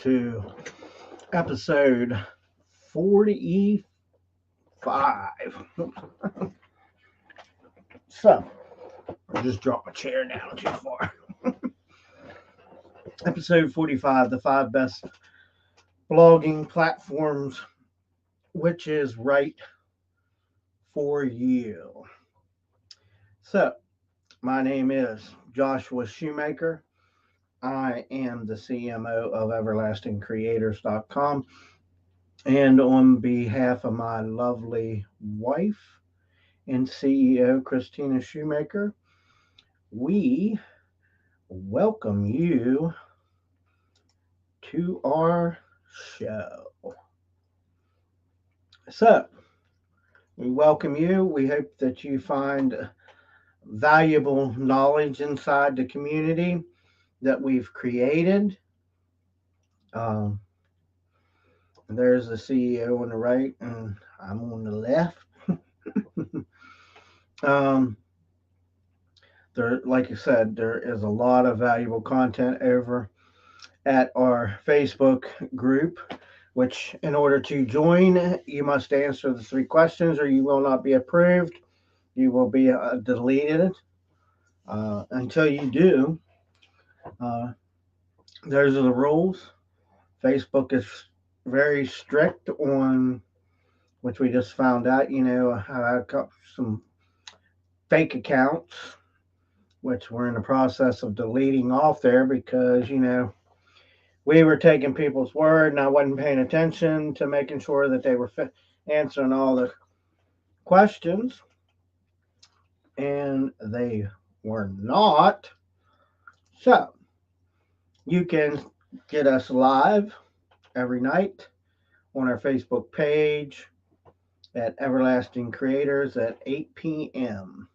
to episode 45. So, I just dropped my chair down too far. Episode 45, the five best blogging platforms, which is right for you. So, my name is Joshua Shoemaker. I am the CMO of EverlastingCreators.com. And on behalf of my lovely wife and CEO, Christina Shoemaker, we welcome you to our show. So, we welcome you. We hope that you find valuable knowledge inside the community that we've created. Um, there's the CEO on the right, and I'm on the left. um, like I said, there is a lot of valuable content over at our Facebook group, which in order to join, you must answer the three questions or you will not be approved. You will be deleted. Until you do, uh, those are the rules. Facebook is very strict on, which we just found out, I got some fake accounts, which we're in the process of deleting off there because, we were taking people's word and I wasn't paying attention to making sure that they were answering all the questions, and they were not. So you can get us live every night on our Facebook page at Everlasting Creators at 8 p.m.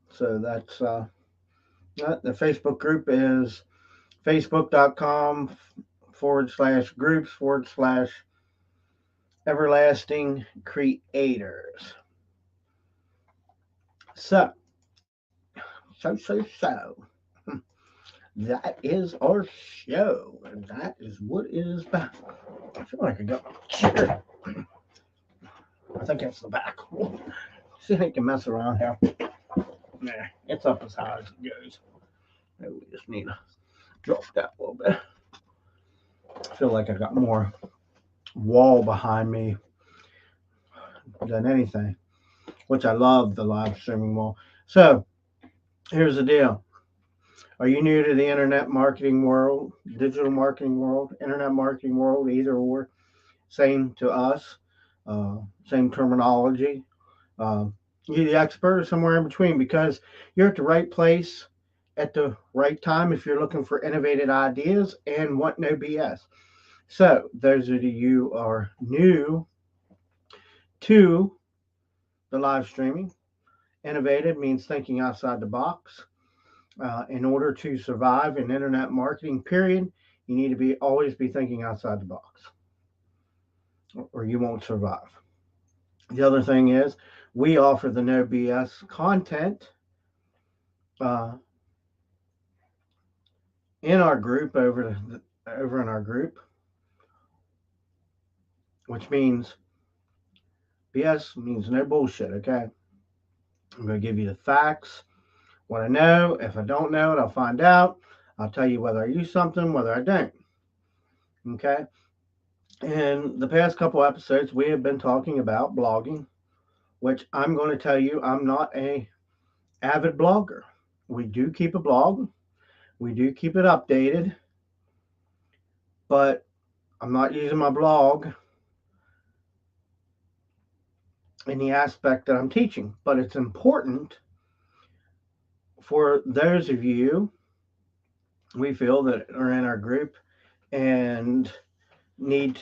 So that's the Facebook group is facebook.com/groups/Everlasting Creators. So, that is our show, and that is what it is about. I feel like I got my chair. I think that's the back. See how you can mess around here. Nah, it's up as high as it goes. Maybe we just need to drop that a little bit. I feel like I got more wall behind me than anything, which I love the live streaming wall. So, here's the deal. Are you new to the internet marketing world, digital marketing world, internet marketing world, either or? Same to us, same terminology. You're the expert or somewhere in between because you're at the right place at the right time if you're looking for innovative ideas and want no BS. So, those of you who are new to the live streaming, innovative means thinking outside the box. In order to survive in internet marketing, period, you need to always be thinking outside the box, or you won't survive. The other thing is, we offer the no BS content uh, in our group over in our group, which means BS means no bullshit. Okay, I'm going to give you the facts. What I know. If I don't know it, I'll find out. I'll tell you whether I use something, whether I don't. Okay. In the past couple episodes, we have been talking about blogging, which I'm going to tell you I'm not a avid blogger. We do keep a blog. We do keep it updated, but I'm not using my blog in the aspect that I'm teaching. But it's important for those of you we feel that are in our group and need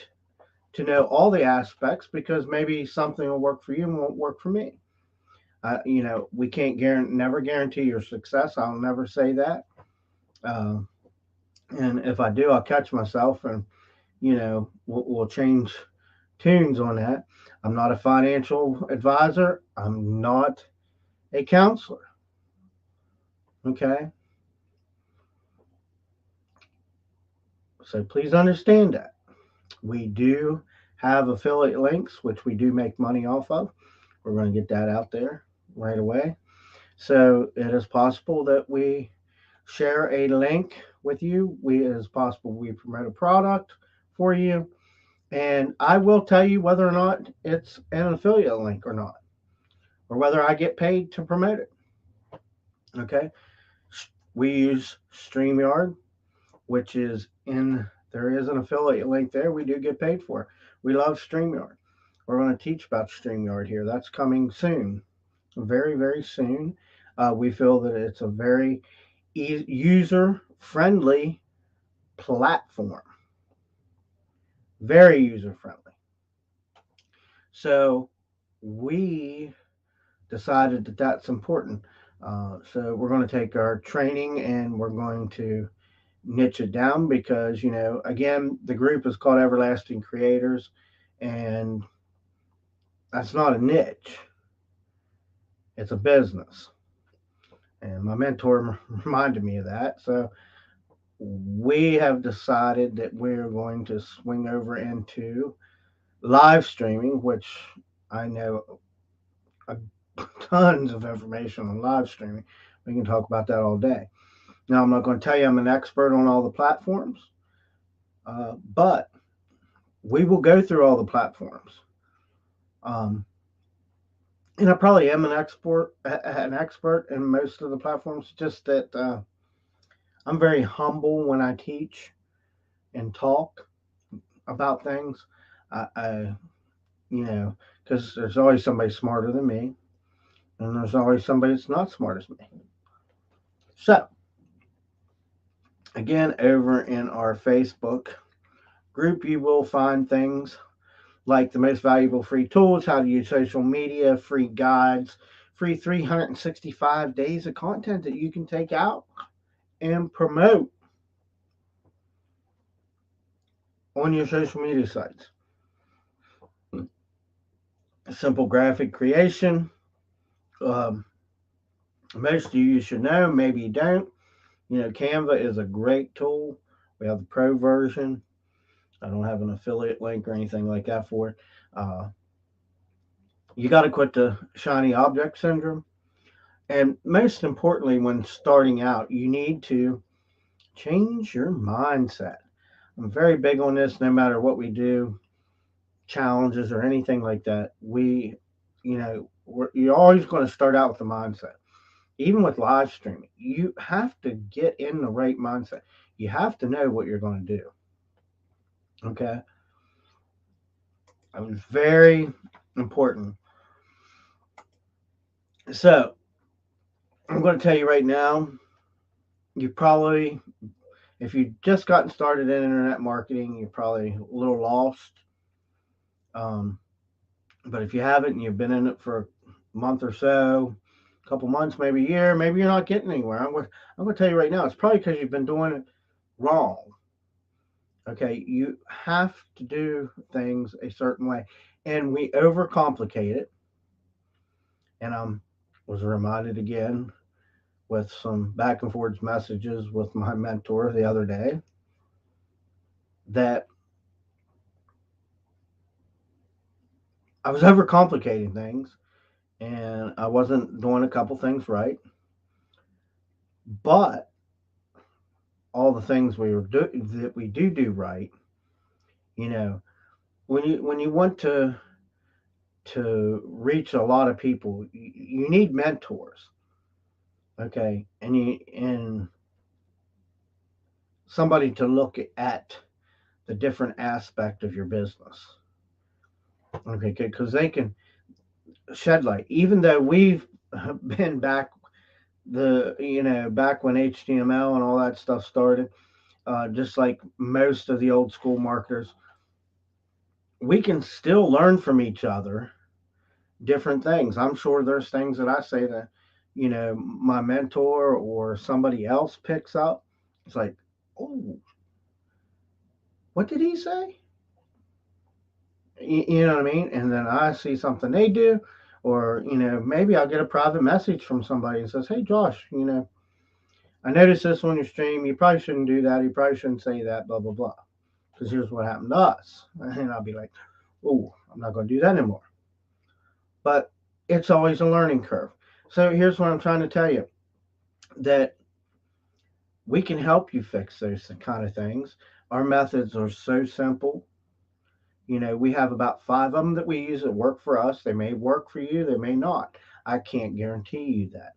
to know all the aspects because maybe something will work for you and won't work for me. We can't never guarantee your success. I'll never say that. Uh, and if I do, I'll catch myself and, we'll change tunes on that. I'm not a financial advisor. I'm not a counselor. Okay. So please understand that. We do have affiliate links, which we do make money off of. We're going to get that out there right away. So it is possible that we share a link with you. It is possible we promote a product for you. And I will tell you whether or not it's an affiliate link or not, or whether I get paid to promote it. Okay. We use StreamYard, which is there is an affiliate link there. We do get paid for it. We love StreamYard. We're going to teach about StreamYard here. That's coming soon, very, very soon. We feel that it's a very user friendly platform, very user friendly. So we decided that that's important. So we're going to take our training and we're going to niche it down because, again, the group is called Everlasting Creators, and that's not a niche, it's a business. And my mentor reminded me of that. So we have decided that we're going to swing over into live streaming, which I know a tons of information on live streaming. We can talk about that all day. Now, I'm not going to tell you I'm an expert on all the platforms, but we will go through all the platforms. Um, and I probably am an expert in most of the platforms. Just that I'm very humble when I teach and talk about things. I because there's always somebody smarter than me, and there's always somebody that's not smart as me. So, again, over in our Facebook group, you will find things like the most valuable free tools, how to use social media, free guides, free 365 days of content that you can take out and promote on your social media sites. Simple graphic creation. Um, Most of you should know, maybe you don't. Canva is a great tool. We have the pro version. I don't have an affiliate link or anything like that for it. Uh, you got to quit the shiny object syndrome. And most importantly, when starting out, you need to change your mindset. I'm very big on this no matter what we do, challenges or anything like that. You're always going to start out with the mindset. Even with live streaming, you have to get in the right mindset. You have to know what you're going to do. Okay. It was very important. So I'm going to tell you right now, you probably, if you've just gotten started in internet marketing, you're probably a little lost. Um, but if you haven't and you've been in it for a month or so, a couple months, maybe a year, maybe you're not getting anywhere. I'm going to tell you right now, it's probably because you've been doing it wrong. Okay, you have to do things a certain way, and we overcomplicate it. And I was reminded again with some back and forth messages with my mentor the other day that I was overcomplicating things and I wasn't doing a couple things right. But all the things that we do right, you know, when you want to reach a lot of people, you need mentors, okay, and somebody to look at the different aspect of your business, okay, because they can shed light. Even though we've been back when HTML and all that stuff started, just like most of the old school marketers, we can still learn from each other different things. I'm sure there's things that I say that, my mentor or somebody else picks up. It's like, oh, what did he say? You know what I mean? And then I see something they do, or, maybe I'll get a private message from somebody and says, hey, Josh, I noticed this on your stream. You probably shouldn't do that. You probably shouldn't say that, blah, blah, blah. Because here's what happened to us. And I'll be like, oh, I'm not going to do that anymore. But it's always a learning curve. So here's what I'm trying to tell you, that we can help you fix those kind of things. Our methods are so simple. We have about 5 of them that we use that work for us. They may work for you, they may not. I can't guarantee you that.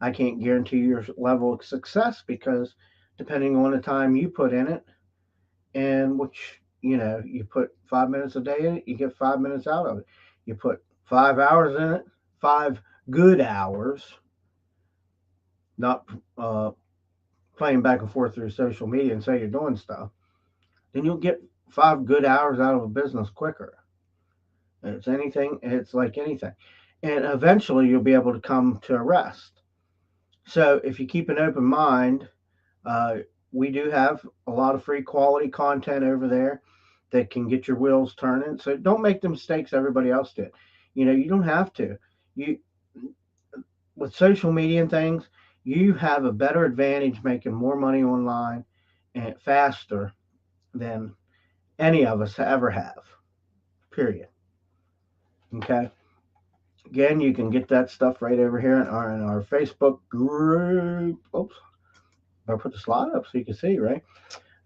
I can't guarantee your level of success because depending on the time you put in it, and which, you put 5 minutes a day in it, you get 5 minutes out of it. You put 5 hours in it, 5 good hours, not playing back and forth through social media and say you're doing stuff, then you'll get 5 good hours out of a business quicker. It's like anything. And eventually you'll be able to come to a rest. So if you keep an open mind, uh, we do have a lot of free quality content over there that can get your wheels turning. So don't make the mistakes everybody else did. You don't have to. You With social media and things, you have a better advantage making more money online and faster than any of us ever have. Period. Okay. Again, you can get that stuff right over here in our Facebook group. Oops, I'll put the slide up so you can see, right?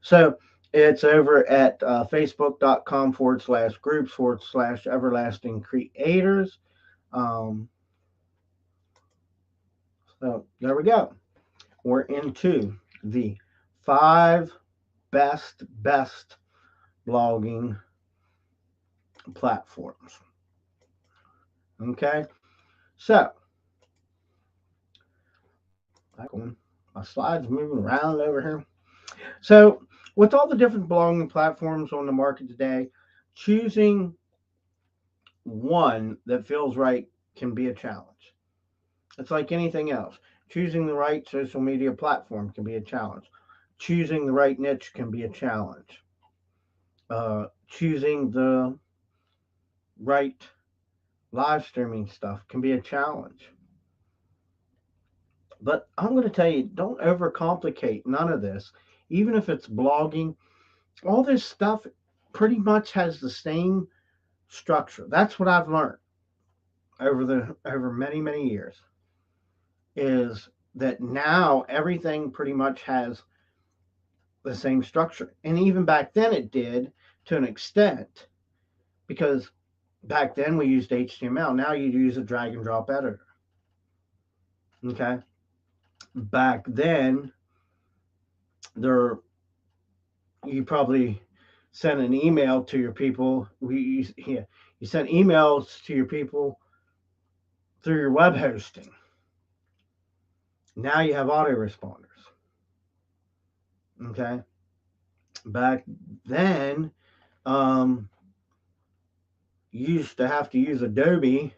So it's over at facebook.com/groups/everlasting creators. Um, so there we go. We're into the 5 best blogging platforms. Okay. So my slides moving around over here. So with all the different blogging platforms on the market today, choosing one that feels right can be a challenge. It's like anything else. Choosing the right social media platform can be a challenge. Choosing the right niche can be a challenge. Choosing the right live streaming stuff can be a challenge. But I'm going to tell you, don't overcomplicate none of this. Even if it's blogging, all this stuff pretty much has the same structure. That's what I've learned over many, many years, is that now everything pretty much has the same structure. And even back then it did to an extent, because back then we used HTML. Now you use a drag and drop editor. Okay. Back then there you probably sent an email to your people. You sent emails to your people through your web hosting. Now you have autoresponders. Okay. Back then, um, you used to have to use Adobe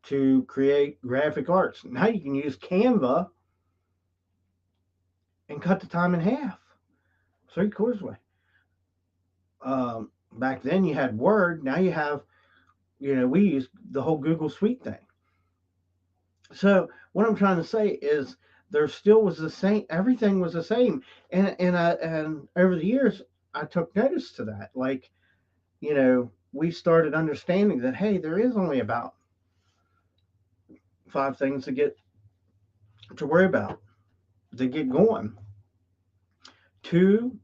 to create graphic arts. Now you can use Canva and cut the time in half, 3/4 way. Back then you had Word. Now you have, we use the whole Google Suite thing. So what I'm trying to say is there still was the same. Everything was the same, and over the years I took notice to that. Like, we started understanding that, hey, there is only about 5 things to worry about to get going. Two,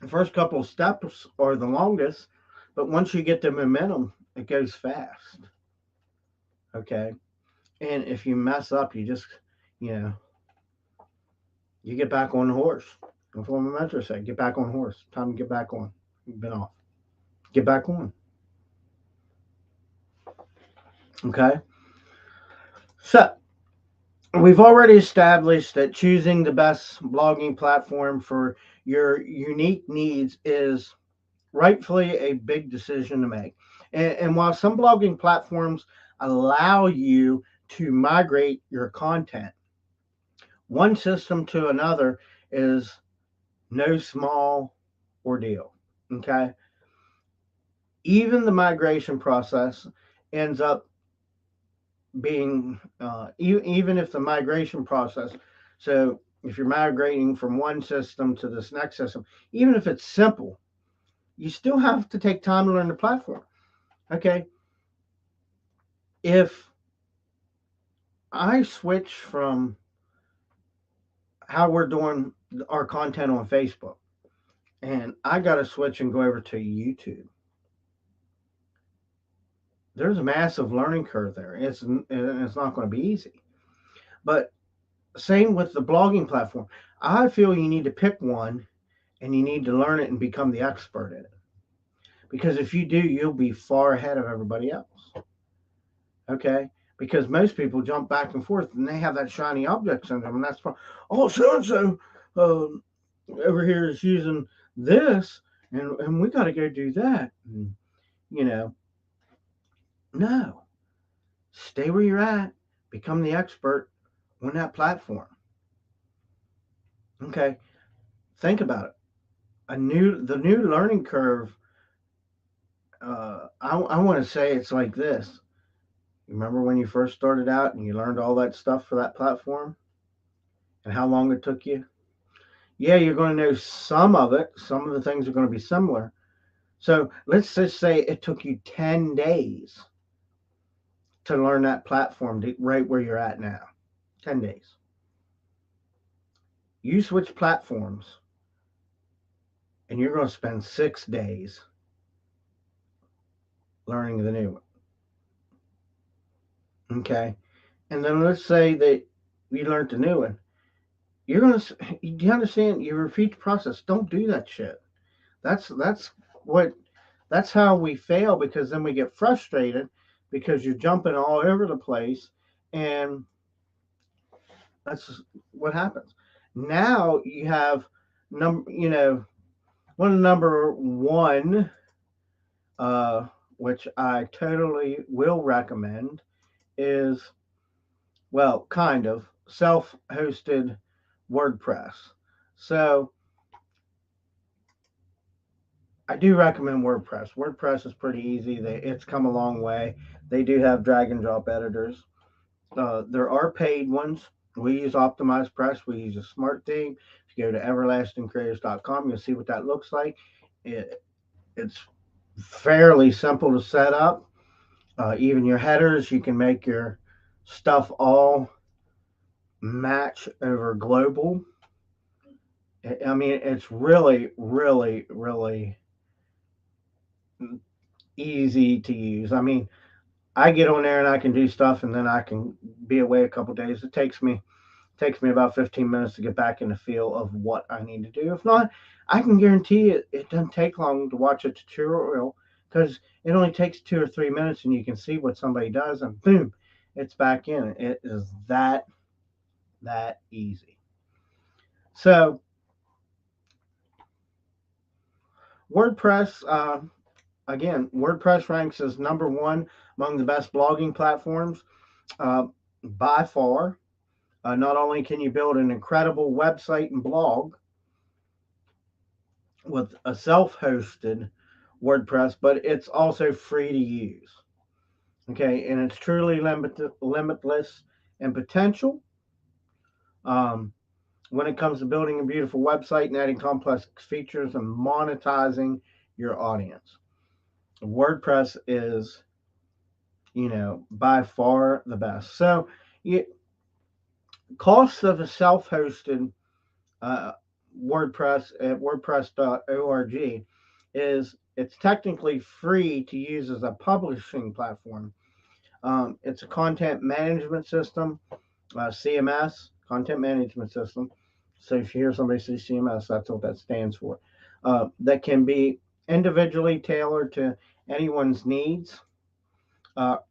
the first couple of steps are the longest, but once you get the momentum, it goes fast. Okay. And if you mess up, you just, you know, you get back on the horse. That's what my mentor said. Get back on horse. Time to get back on. You've been off. Get back on. Okay. So we've already established that choosing the best blogging platform for your unique needs is rightfully a big decision to make. And while some blogging platforms allow you to migrate your content, one system to another is no small ordeal. Okay. Even the migration process ends up being even if the migration process, so if you're migrating from one system to this next system, even if it's simple, you still have to take time to learn the platform. Okay, if I switch from how we're doing our content on Facebook and I got to switch and go over to YouTube, there's a massive learning curve there. It's not going to be easy. But same with the blogging platform. I feel you need to pick one and you need to learn it and become the expert in it. Because if you do, you'll be far ahead of everybody else. Okay? Because most people jump back and forth and they have that shiny object syndrome. And that's oh, so and so over here is using this and we got to go do that. And, you know, no. Stay where you're at, become the expert on that platform. Okay? Think about it. The new learning curve. I want to say it's like this. Remember when you first started out and you learned all that stuff for that platform and how long it took you? Yeah, you're going to know some of it. Some of the things are going to be similar. So let's just say it took you 10 days to learn that platform right where you're at now. 10 days. You switch platforms and you're going to spend 6 days learning the new one. Okay. And then let's say that you learned the new one. You're going to, you understand, you repeat the process. Don't do that shit. That's what, that's how we fail because then we get frustrated because you're jumping all over the place and that's what happens. Now you have one of the number one, uh, which I totally will recommend is, well, kind of self-hosted WordPress. So I do recommend WordPress. WordPress is pretty easy. It's come a long way. They do have drag and drop editors. There are paid ones. We use Optimize Press. We use a smart theme. If you go to everlastingcreators.com, you'll see what that looks like. It's fairly simple to set up. Even your headers, you can make your stuff all match over global. I mean, it's really, really, really easy to use. I mean, I get on there and I can do stuff, and then I can be away a couple days. It takes me about 15 minutes to get back in the feel of what I need to do. If not, I can guarantee it doesn't take long to watch a tutorial because it only takes 2 or 3 minutes, and you can see what somebody does, and boom, it's back in. It is that easy. So WordPress, again, WordPress ranks as number one among the best blogging platforms uh, by far. Not only can you build an incredible website and blog with a self-hosted WordPress, but it's also free to use. Okay, and it's truly limitless in potential. Um, when it comes to building a beautiful website and adding complex features and monetizing your audience, WordPress is, by far the best. So, you, cost of a self-hosted uh, WordPress at WordPress.org is it's technically free to use as a publishing platform. It's a content management system, CMS, content management system. So if you hear somebody say CMS, that's what that stands for. That can be individually tailored to anyone's needs.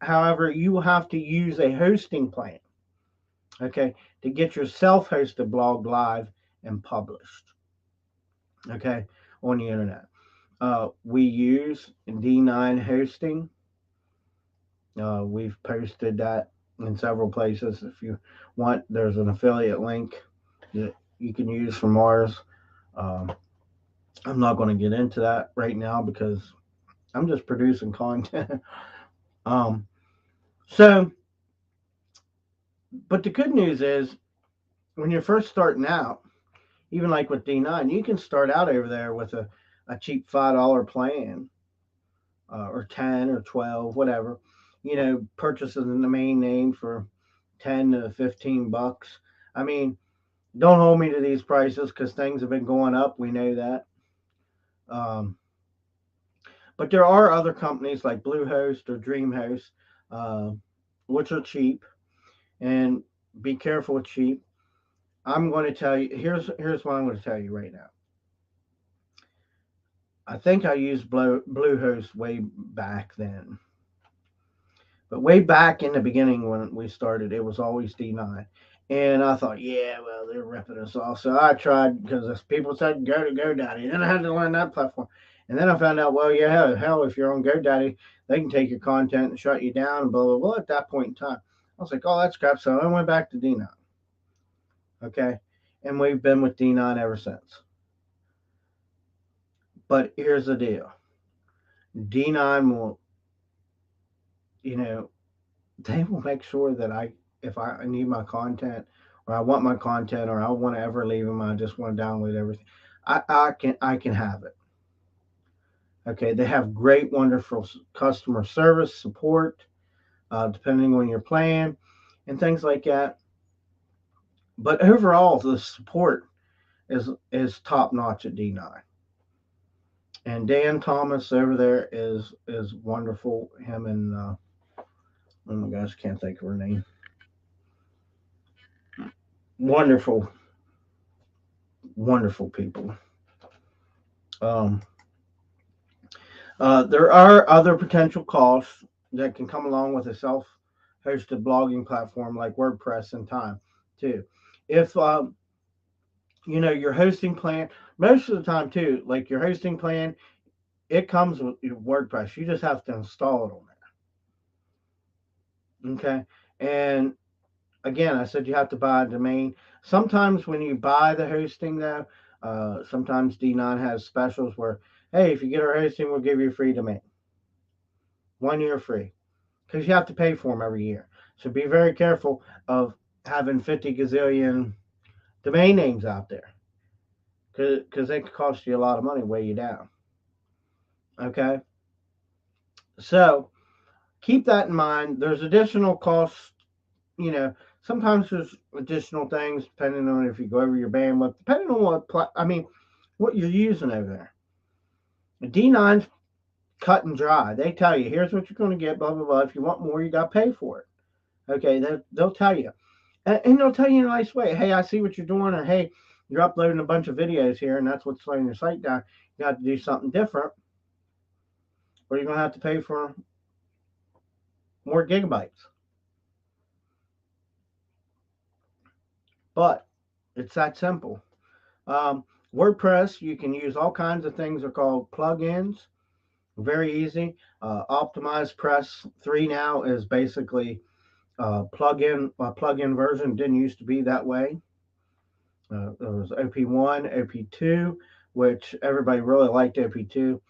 However, you will have to use a hosting plan, okay, to get your self-hosted blog live and published, okay, on the internet. We use D9 hosting. We've posted that in several places. If you want, there's an affiliate link that you can use from ours. Um, I'm not going to get into that right now because I'm just producing content. um, so But the good news is when you're first starting out, even like with D9, you can start out over there with a cheap $5 plan, or 10 or 12, whatever. Purchasing the main name for 10 to 15 bucks. I mean, don't hold me to these prices because things have been going up. We know that. Um, but there are other companies like Bluehost or DreamHost, uh, which are cheap. And be careful with cheap. I'm going to tell you. Here's what I'm going to tell you right now. I think I used Bluehost way back then, but way back in the beginning when we started, it was always D9. And I thought, yeah, well, they're ripping us off. So I tried because people said go to GoDaddy. Then I had to learn that platform. And then I found out, well, yeah, hell, if you're on GoDaddy, they can take your content and shut you down and blah, blah, blah at that point in time. I was like, oh, that's crap. So I went back to D9. Okay. And we've been with D9 ever since. But here's the deal D9 will, you know, they will make sure that if I need my content or I want my content or I want to ever leave them, I just want to download everything. I can have it. Okay, they have great, wonderful customer service support, depending on your plan and things like that. But overall, the support is top notch at D9. And Dan Thomas over there is wonderful. Him and oh my gosh, can't think of her name. Wonderful, wonderful people. Um, there are other potential costs that can come along with a self-hosted blogging platform like WordPress and time too. If your hosting plan, most of the time too, like your hosting plan, it comes with your WordPress. You just have to install it on there. Okay, and again, I said you have to buy a domain. Sometimes when you buy the hosting, though, sometimes D9 has specials where, hey, if you get our hosting, we'll give you a free domain, 1 year free, because you have to pay for them every year. So be very careful of having 50 gazillion domain names out there, because they could cost you a lot of money, weigh you down. Okay, so keep that in mind. There's additional costs. You know, sometimes there's additional things depending on if you go over your bandwidth, depending on what you're using over there. D9's cut and dry. They tell you, here's what you're going to get, blah, blah, blah. If you want more, you got to pay for it. Okay, they'll tell you. And they'll tell you in a nice way. Hey, I see what you're doing, or hey, you're uploading a bunch of videos here, and that's what's slowing your site down. You got to do something different, or you're going to have to pay for more gigabytes. But it's that simple. Um, WordPress, you can use all kinds of things. They're called plugins. Very easy. Optimize Press 3 now is basically plugin version. Didn't used to be that way. There was OP1, OP2, which everybody really liked OP2.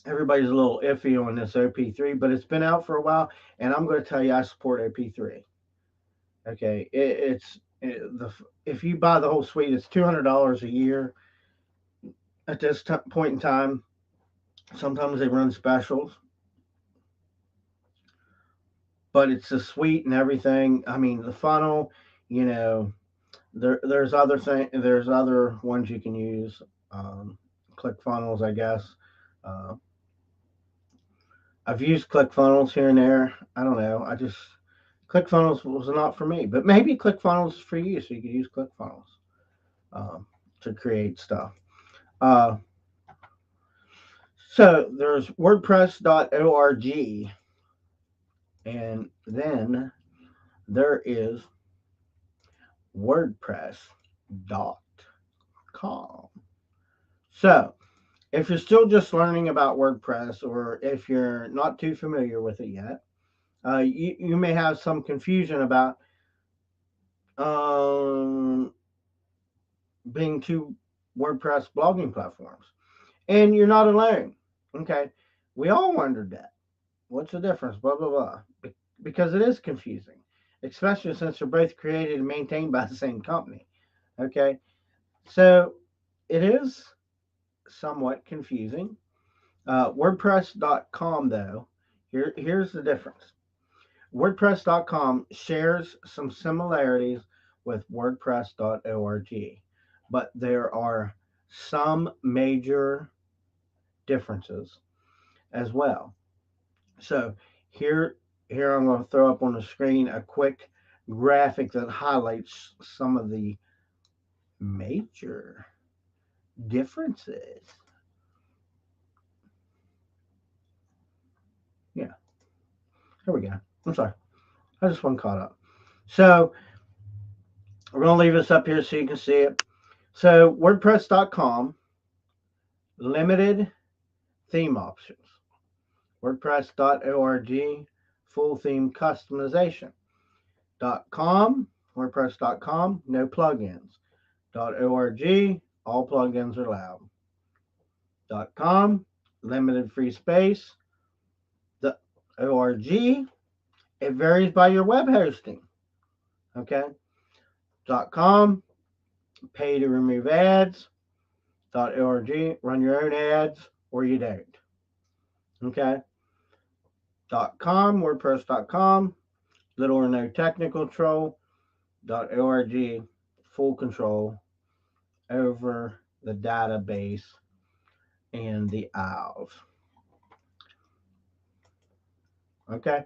Everybody's a little iffy on this OP3, but it's been out for a while, and I'm going to tell you I support OP3. Okay, if you buy the whole suite, it's $200 a year at this point in time. Sometimes they run specials, but it's the suite and everything. I mean, the funnel, you know, there's other ones you can use. ClickFunnels, I guess. Uh, I've used ClickFunnels here and there. I don't know. ClickFunnels was not for me, but maybe ClickFunnels is for you, so you could use ClickFunnels to create stuff. Uh, so there's WordPress.org, and then there is WordPress.com. So if you're still just learning about WordPress, or if you're not too familiar with it yet, you may have some confusion about um, being two WordPress blogging platforms. And you're not alone. Okay. We all wondered that. What's the difference? Blah, blah, blah. Because it is confusing. especially since they're both created and maintained by the same company. Okay, so it is somewhat confusing. WordPress.com, though, here's the difference. WordPress.com shares some similarities with WordPress.org, but there are some major differences as well. So here, here I'm going to throw up on the screen a quick graphic that highlights some of the major differences. Yeah, here we go. I'm sorry. I just wasn't caught up. So we're going to leave this up here so you can see it. So WordPress.com, limited theme options. WordPress.org, full theme customization. .com, WordPress.com, no plugins. .org, all plugins are allowed. .com, limited free space. The .org, it varies by your web hosting. Okay. .com, pay to remove ads. .org, run your own ads or you don't. Okay. .com, WordPress.com, little or no technical control. .org, full control over the database and the IOs. Okay.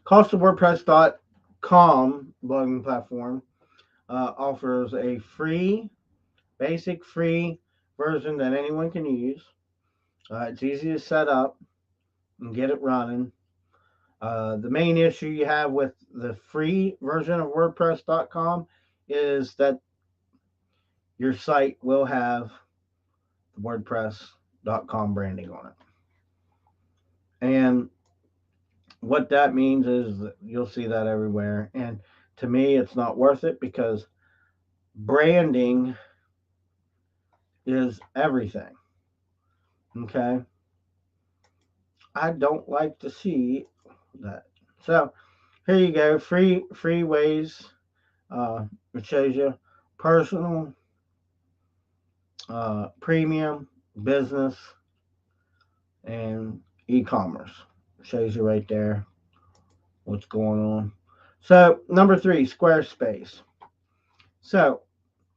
Cost of WordPress.com blogging platform offers a basic free version that anyone can use. It's easy to set up and get it running. The main issue you have with the free version of WordPress.com is that your site will have the WordPress.com branding on it. And what that means is that you'll see that everywhere. And to me, it's not worth it because branding is everything. Okay. I don't like to see that. So here you go. Free ways. It shows you personal, premium, business, and e-commerce. Shows you right there what's going on. So number 3, Squarespace. So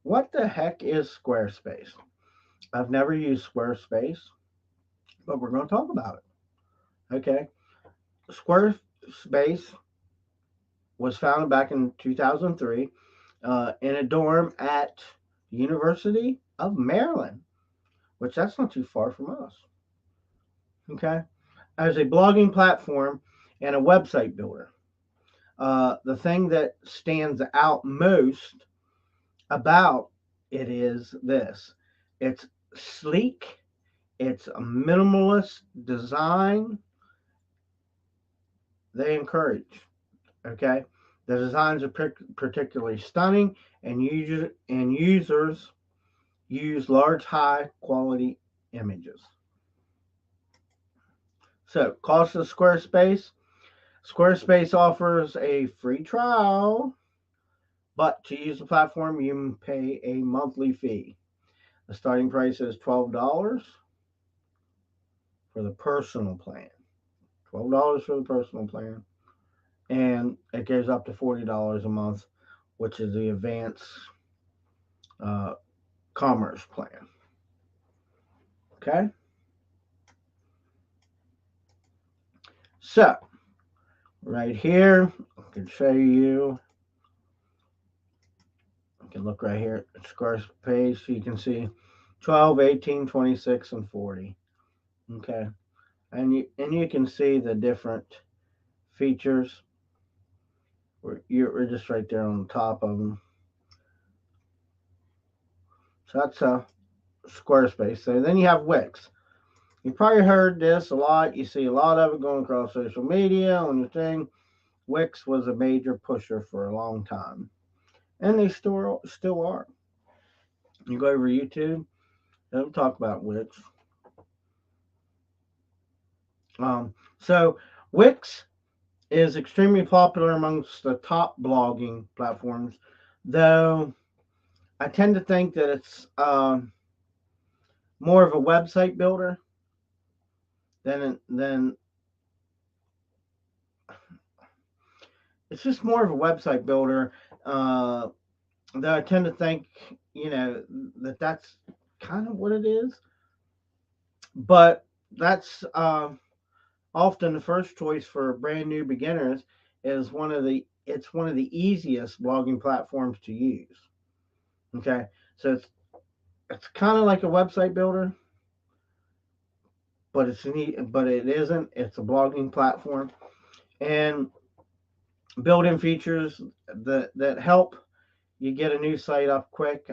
what the heck is Squarespace? I've never used Squarespace, but we're going to talk about it. Okay. Squarespace was founded back in 2003 in a dorm at the University of Maryland, which that's not too far from us. Okay. As a blogging platform and a website builder. The thing that stands out most about it is this: it's sleek, it's a minimalist design they encourage. Okay, the designs are particularly stunning, and users use large, high quality images. So, cost of Squarespace. Squarespace offers a free trial, but to use the platform, you pay a monthly fee. The starting price is $12 for the personal plan. $12 for the personal plan. And it goes up to $40 a month, which is the advanced uh, commerce plan. Okay? So, right here, I can show you. I can look right here at Squarespace. You can see 12, 18, 26, and 40. Okay? And you can see the different features. We're just right there on the top of them. So that's Squarespace. So then you have Wix. You probably heard this a lot. You see a lot of it going across social media on your thing. Wix was a major pusher for a long time, and they still are. You go over YouTube, they'll talk about Wix. So Wix is extremely popular amongst the top blogging platforms, though I tend to think that it's more of a website builder than it's just more of a website builder. Uh, that I tend to think, that's kind of what it is. But that's often the first choice for brand new beginners. Is one of the It's one of the easiest blogging platforms to use. Okay, so it's kind of like a website builder, but it's neat, but it isn't. It's a blogging platform and built-in features that help you get a new site up quick.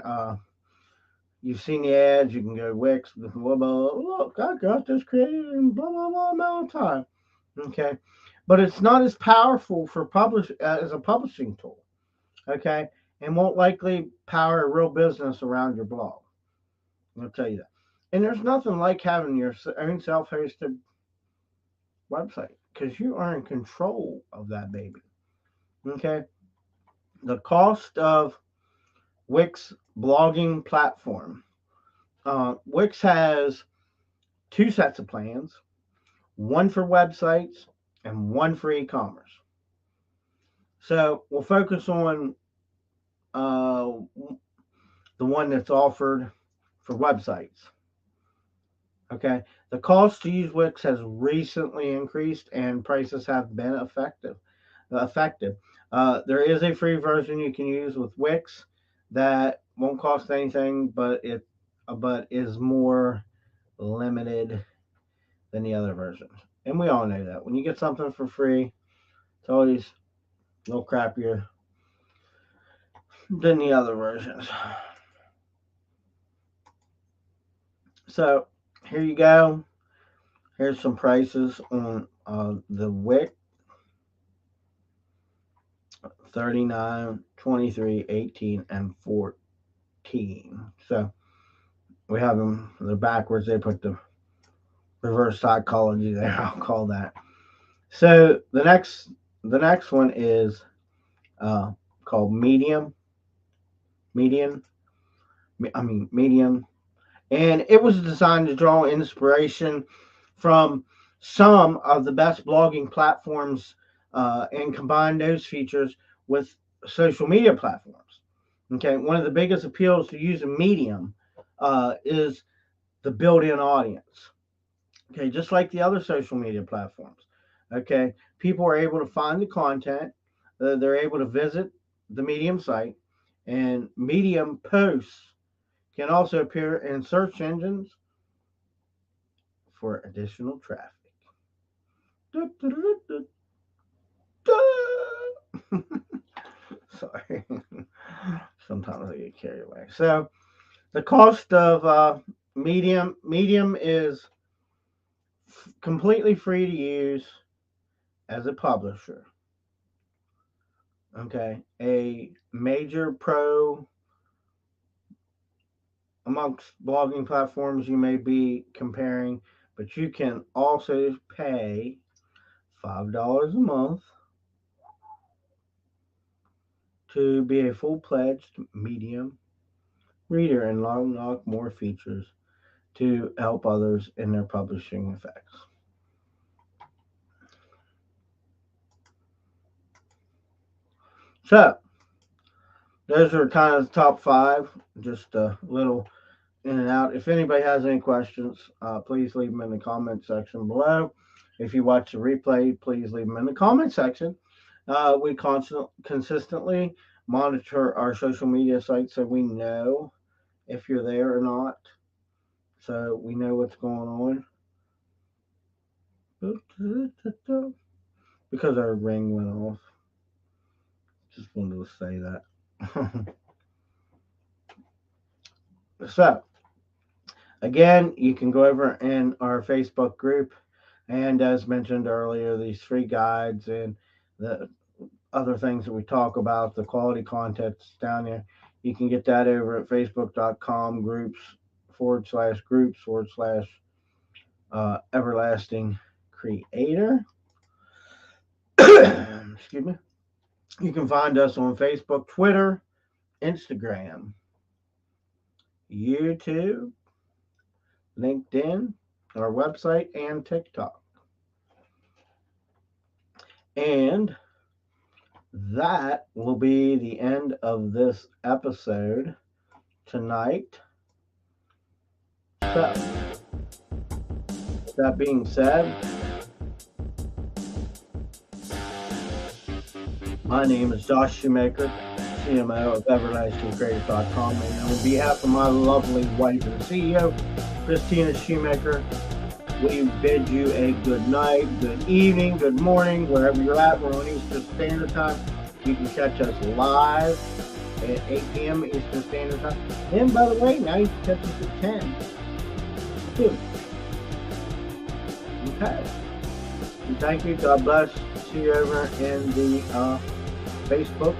You've seen the ads. You can go Wix, blah, blah, blah. Look, I got this created in blah blah blah amount of time. Okay, but it's not as powerful for publish as a publishing tool. Okay, and won't likely power a real business around your blog. I'll tell you that. And there's nothing like having your own self-hosted website because you are in control of that baby. Okay, the cost of Wix blogging platform. Wix has two sets of plans, one for websites and one for e-commerce. So we'll focus on uh, the one that's offered for websites. Okay, the cost to use Wix has recently increased, and prices have been effective. There is a free version you can use with Wix that won't cost anything, but is more limited than the other versions. And we all know that when you get something for free, it's always a little crappier than the other versions. So here you go. Here's some prices on the Wix 39, 23, 18, and 14. So we have them, they're backwards. They put the reverse psychology there, I'll call that. So the next one is uh, called median, medium, and it was designed to draw inspiration from some of the best blogging platforms and combine those features with social media platforms. Okay, one of the biggest appeals to using Medium is the built-in audience. Okay, just like the other social media platforms. Okay, people are able to find the content, they're able to visit the Medium site, and Medium posts can also appear in search engines for additional traffic. Sorry, sometimes I get carried away. So the cost of Medium is completely free to use as a publisher. Okay, a major pro amongst blogging platforms you may be comparing, but you can also pay $5 a month to be a full pledged Medium reader and unlock more features to help others in their publishing effects. So, those are kind of the top five, just a little in and out. If anybody has any questions, please leave them in the comment section below. If you watch the replay, please leave them in the comment section. We consistently monitor our social media sites so we know if you're there or not, so we know what's going on. Because our ring went off, just wanted to say that. So, again, you can go over in our Facebook group, and as mentioned earlier, these free guides and the other things that we talk about, the quality content's down there. You can get that over at facebook.com groups/groups/everlasting creator. Excuse me. You can find us on Facebook, Twitter, Instagram, YouTube, LinkedIn, our website, and TikTok. And that will be the end of this episode tonight. So, with that being said, my name is Josh Shoemaker, CMO of EverlastingCreative.com, and on behalf of my lovely wife and CEO, Christina Shoemaker, we bid you a good night, good evening, good morning, wherever you're at. We're on Eastern Standard Time. You can catch us live at 8 p.m. Eastern Standard Time. And by the way, now you can catch us at 10 too. Okay. And thank you. God bless. See you over in the Facebook